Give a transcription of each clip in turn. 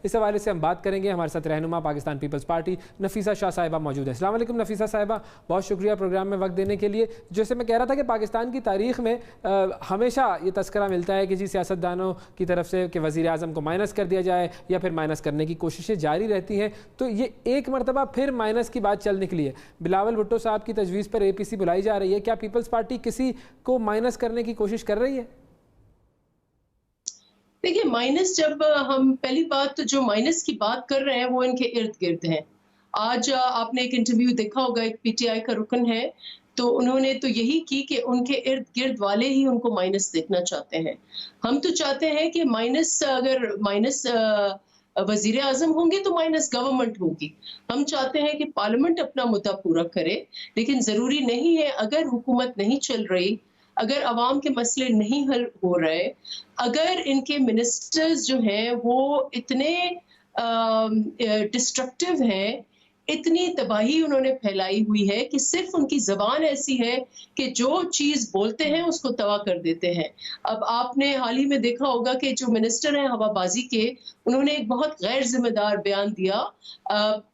इस हवाले से हम बात करेंगे। हमारे साथ रहनुमा पाकिस्तान पीपल्स पार्टी नफीसा शाह साहिबा मौजूद है। अस्सलाम वालेकुम नफीसा साहिबा, बहुत शुक्रिया प्रोग्राम में वक्त देने के लिए। जैसे मैं कह रहा था कि पाकिस्तान की तारीख में हमेशा ये तस्करा मिलता है कि जी सियासतदानों की तरफ से कि वज़ीर आज़म को माइनस कर दिया जाए या फिर माइनस करने की कोशिशें जारी रहती हैं। तो ये एक मरतबा फिर माइनस की बात चल निकली है। बिलावल भुट्टो साहब की तजवीज़ पर APC बुलाई जा रही है। क्या पीपल्स पार्टी किसी को माइनस करने की कोशिश कर रही है? देखिए, माइनस जब हम पहली बात तो जो माइनस की बात कर रहे हैं वो इनके इर्द गिर्द है। आज आपने एक इंटरव्यू देखा होगा, एक PTI का रुकन है, तो उन्होंने तो यही की कि उनके इर्द गिर्द वाले ही उनको माइनस देखना चाहते हैं। हम तो चाहते हैं कि माइनस, अगर माइनस वजीर आजम होंगे तो माइनस गवर्नमेंट होगी। हम चाहते हैं कि पार्लियामेंट अपना मुद्दा पूरा करे, लेकिन जरूरी नहीं है अगर हुकूमत नहीं चल रही, अगर अवाम के मसले नहीं हल हो रहे, अगर इनके मिनिस्टर्स जो हैं वो इतने डिस्ट्रक्टिव हैं, इतनी तबाही उन्होंने फैलाई हुई है कि सिर्फ उनकी जबान ऐसी है कि जो चीज बोलते हैं उसको तबाह कर देते हैं। अब आपने हाल ही में देखा होगा कि जो मिनिस्टर हैं हवाबाजी के, उन्होंने एक बहुत गैर जिम्मेदार बयान दिया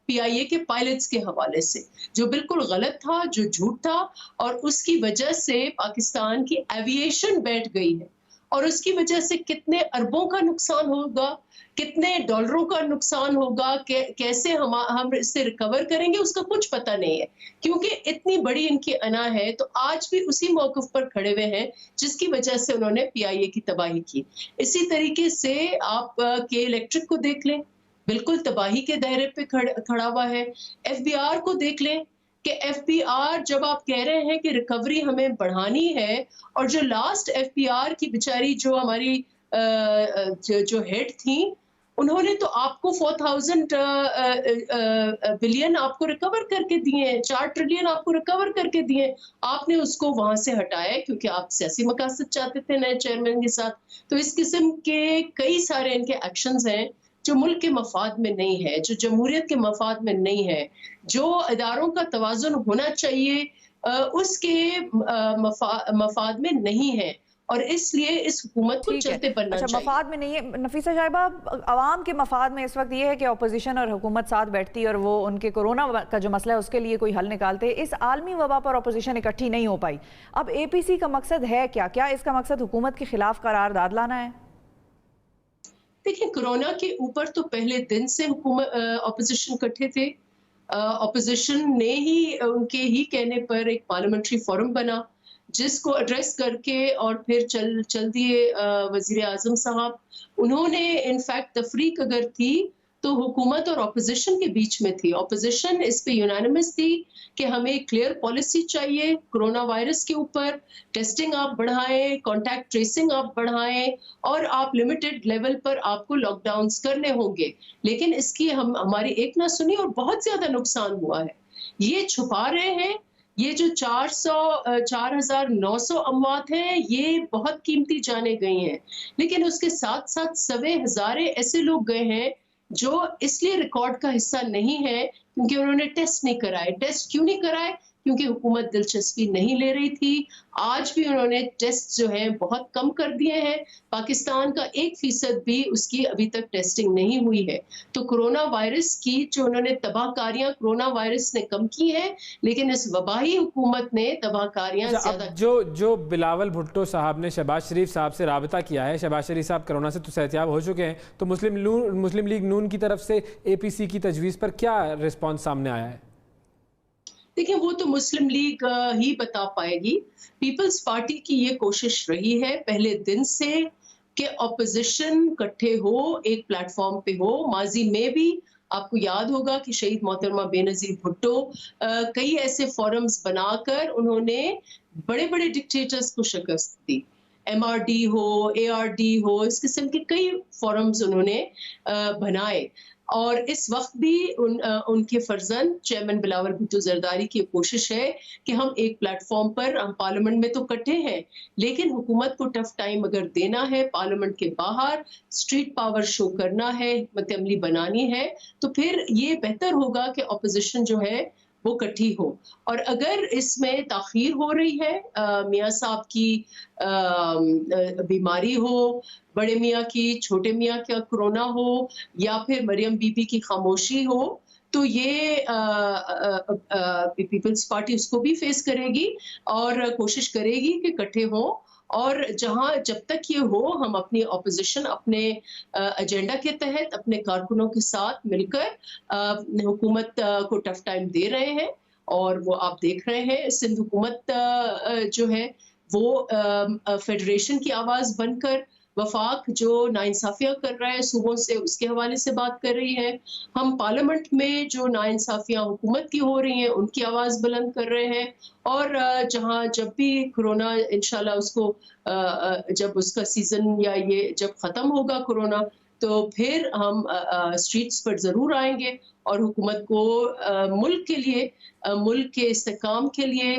PIA के पायलट्स के हवाले से, जो बिल्कुल गलत था, जो झूठ था, और उसकी वजह से पाकिस्तान की एविएशन बैठ गई है और उसकी वजह से कितने अरबों का नुकसान होगा, कितने डॉलरों का नुकसान होगा, कैसे हम इससे रिकवर करेंगे उसका कुछ पता नहीं है, क्योंकि इतनी बड़ी इनकी अना है। तो आज भी उसी मौक़िफ़ पर खड़े हुए हैं जिसकी वजह से उन्होंने PIA की तबाही की। इसी तरीके से आप के इलेक्ट्रिक को देख लें, बिल्कुल तबाही के दायरे पे खड़ा हुआ है। FBR को देख लें कि FBR जब आप कह रहे हैं कि रिकवरी हमें बढ़ानी है, और जो लास्ट FBR की बेचारी जो हमारी जो हेड थी, उन्होंने तो आपको 4000 बिलियन आपको रिकवर करके दिए हैं, 4 ट्रिलियन आपको रिकवर करके दिए। आपने उसको वहां से हटाया क्योंकि आप सियासी मकासद चाहते थे नए चेयरमैन के साथ। तो इस किस्म के कई सारे इनके एक्शंस हैं जो मुल्क के मफाद में नहीं है, जो जमहूरियत के मफाद में नहीं है, जो इदारों का तवाज़ुन होना चाहिए उसके मफाद में नहीं है, और इसलिए इस हुकूमत को चलते बनना चाहिए। मफाद में नहीं है। नफीसा साहिबा, आवाम के मफाद में इस वक्त ये है कि अपोजिशन और हुकूमत साथ बैठती और वो उनके कोरोना का जो मसला है उसके लिए कोई हल निकालते। इस आलमी वबा पर अपोजिशन इकट्ठी नहीं हो पाई। अब APC का मकसद है क्या? क्या इसका मकसद हुकूमत के खिलाफ करारदाद लाना है? देखिए, कोरोना के ऊपर तो पहले दिन से अपोजिशन इकट्ठे थे। अपोजिशन ने ही उनके ही कहने पर एक पार्लियामेंट्री फोरम बना जिसको एड्रेस करके और फिर चल दिए वजीर आजम साहब। उन्होंने इनफैक्ट तफरीक अगर थी तो हुकूमत और अपोजिशन के बीच में थी। अपोजिशन इस पे यूनानिमस थी कि हमें क्लियर पॉलिसी चाहिए कोरोना वायरस के ऊपर, टेस्टिंग आप बढ़ाएं, कॉन्टैक्ट ट्रेसिंग आप बढ़ाएं, और आप लिमिटेड लेवल पर आपको लॉकडाउन्स करने होंगे। लेकिन इसकी हमारी एक ना सुनी और बहुत ज्यादा नुकसान हुआ है। ये छुपा रहे हैं। ये जो 4,900 अमवात हैं, ये बहुत कीमती जाने गई हैं, लेकिन उसके साथ साथ सवे हजारे ऐसे लोग गए हैं जो इसलिए रिकॉर्ड का हिस्सा नहीं है क्योंकि उन्होंने टेस्ट नहीं कराए। टेस्ट क्यों नहीं कराए? क्योंकि हुकूमत दिलचस्पी नहीं ले रही थी। आज भी उन्होंने टेस्ट जो है बहुत कम कर दिए हैं। पाकिस्तान का 1% भी उसकी अभी तक टेस्टिंग नहीं हुई है। तो कोरोना वायरस की जो उन्होंने तबाहकारियां कोरोना वायरस ने कम की हैं, लेकिन इस वबाही हुकूमत ने तबाहकारियां ज्यादा। जो बिलावल भुट्टो साहब ने शहबाज शरीफ साहब से राबता किया है, शहबाज शरीफ साहब कोरोना से तो सेहतियाब हो चुके हैं, तो मुस्लिम लीग नून की तरफ से APC की तजवीज़ पर क्या रिस्पॉन्स सामने आया है? देखिए, वो तो मुस्लिम लीग ही बता पाएगी। पीपल्स पार्टी की ये कोशिश रही है पहले दिन से कि ऑपोजिशन इकट्ठे हो, एक प्लेटफॉर्म पे हो। माजी में भी आपको याद होगा कि शहीद मोहतरमा बेनज़ीर भुट्टो कई ऐसे फोरम्स बनाकर उन्होंने बड़े बड़े डिक्टेटर्स को शिकस्त दी। MRD हो, ARD हो, इस किस्म के कई फोरम्स उन्होंने बनाए। और इस वक्त भी उनके फर्जंद चेयरमैन बिलावल भुट्टो जरदारी की कोशिश है कि हम एक प्लेटफॉर्म पर, हम पार्लियामेंट में तो इकट्ठे हैं, लेकिन हुकूमत को टफ टाइम अगर देना है, पार्लियामेंट के बाहर स्ट्रीट पावर शो करना है, हिकमत अमली बनानी है, तो फिर ये बेहतर होगा कि अपोजिशन जो है وہ کٹھی ہو. اور اگر اس میں تاخیر ہو رہی ہے, میاں صاحب کی بیماری ہو, بڑے میاں کی, چھوٹے میاں کا کورونا ہو, یا پھر مریم بی بی کی خاموشی ہو, تو یہ پیپلز پارٹی اس کو بھی فیس کرے گی اور کوشش کرے گی کہ اکٹھے ہوں. اور جب تک یہ ہو, ہم اپنی اپوزیشن اپنے ایجنڈا کے تحت اپنے کارکنوں کے ساتھ مل کر حکومت کو ٹف ٹائم دے رہے ہیں. اور وہ آپ دیکھ رہے ہیں سندھ حکومت جو ہے وہ فیڈریشن کی آواز بن کر وفاق جو ناانصافیاں کر رہا ہے صوبوں سے, اس کے حوالے سے بات کر رہی ہے. ہم پارلیمنٹ میں جو ناانصافیاں حکومت کی ہو رہی ہیں ان کی آواز بلند کر رہے ہیں. اور جہاں جب بھی کورونا انشاءاللہ اس کو جب اس کا سیزن یا یہ جب ختم ہوگا کورونا, تو پھر ہم اسٹریٹس پر ضرور آئیں گے اور حکومت کو ملک کے لیے, ملک کے استحکام کے لیے,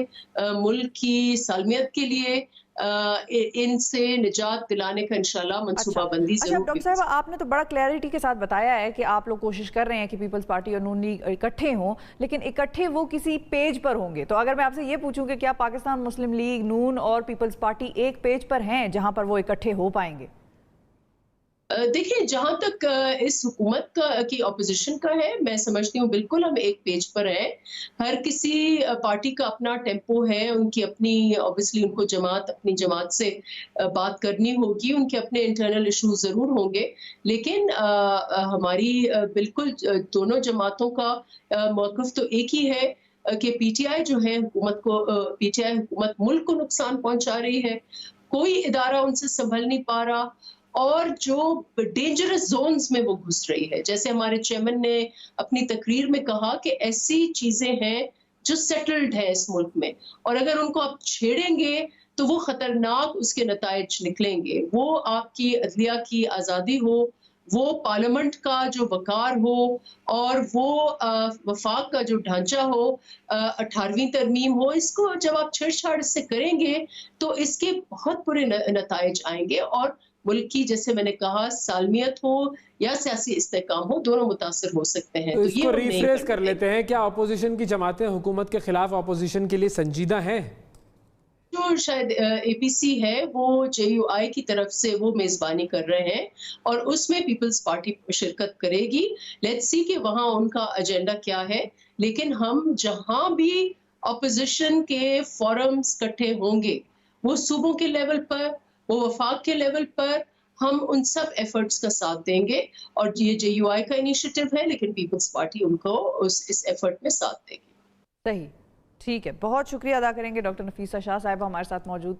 ملک کی سالمیت کے لیے ان سے نجات دلانے کا انشاءاللہ منصوبہ بندی ضرور. ڈاکٹر صاحب, آپ نے تو بڑا کلیئرٹی کے ساتھ بتایا ہے کہ آپ لوگ کوشش کر رہے ہیں کہ پیپلز پارٹی اور نون لیگ اکٹھے ہوں, لیکن اکٹھے وہ کسی پیج پر ہوں گے. تو اگر میں آپ سے یہ پوچھوں کہ کیا پاکستان مسلم لیگ, نون اور پیپلز پارٹی ایک پیج پر ہیں جہاں پر وہ اکٹھے ہو پائیں گے؟ دیکھیں, جہاں تک اس حکومت کی اپوزیشن کا ہے, میں سمجھتی ہوں بالکل ہم ایک پیج پر ہیں. ہر کسی پارٹی کا اپنا ٹیمپو ہے, ان کی اپنی اوبیسلی ان کو اپنی جماعت سے بات کرنی ہوگی, ان کے اپنے انٹرنل ایشوز ضرور ہوں گے, لیکن ہماری بالکل دونوں جماعتوں کا موقف تو ایک ہی ہے کہ پی ٹی آئی جو ہے حکومت کو, پی ٹی آئی حکومت ملک کو نقصان پہنچا رہی ہے. کوئی ادارہ ان سے سنبھل نہیں پا رہا, اور جو ڈینجرس زونز میں وہ گھس رہی ہے. جیسے ہمارے چیئرمین نے اپنی تقریر میں کہا کہ ایسی چیزیں ہیں جو سیٹلڈ ہے اس ملک میں, اور اگر ان کو آپ چھیڑیں گے تو وہ خطرناک اس کے نتائج نکلیں گے. وہ آپ کی عدلیہ کی آزادی ہو, وہ پارلیمنٹ کا جو وقار ہو, اور وہ وفاق کا جو ڈھانچہ ہو, 18ویں ترمیم ہو, اس کو جب آپ چھیڑ چھاڑ سے کریں گے تو اس کے بہت برے نتائج آئیں گے. اور ملک کی, جیسے میں نے کہا, سالمیت ہو یا سیاسی استحکام ہو, دونوں متاثر ہو سکتے ہیں. تو اس کو ریفریز کر لیتے ہیں, کیا اپوزیشن کی جماعتیں حکومت کے خلاف اپوزیشن کے لیے سنجیدہ ہیں؟ جو شاید اے پی سی ہے وہ جے یو آئی کی طرف سے وہ میزبانی کر رہے ہیں, اور اس میں پیپلز پارٹی شرکت کرے گی. لیٹس سی کہ وہاں ان کا ایجنڈا کیا ہے. لیکن ہم جہاں بھی اپوزیشن کے فورمز اکٹھے ہوں گے, وہ صوبوں کے لیول پر, وہ وفاق کے لیول پر, ہم ان سب ایفرٹس کا ساتھ دیں گے. اور یہ جے یو آئی کا انیشیٹو ہے, لیکن پیپلز پارٹی ان کو اس ایفرٹ میں ساتھ دے گی. صحیح, ٹھیک ہے. بہت شکریہ ادا کریں گے ڈاکٹر نفیسہ شاہ صاحبہ ہمارے ساتھ موجود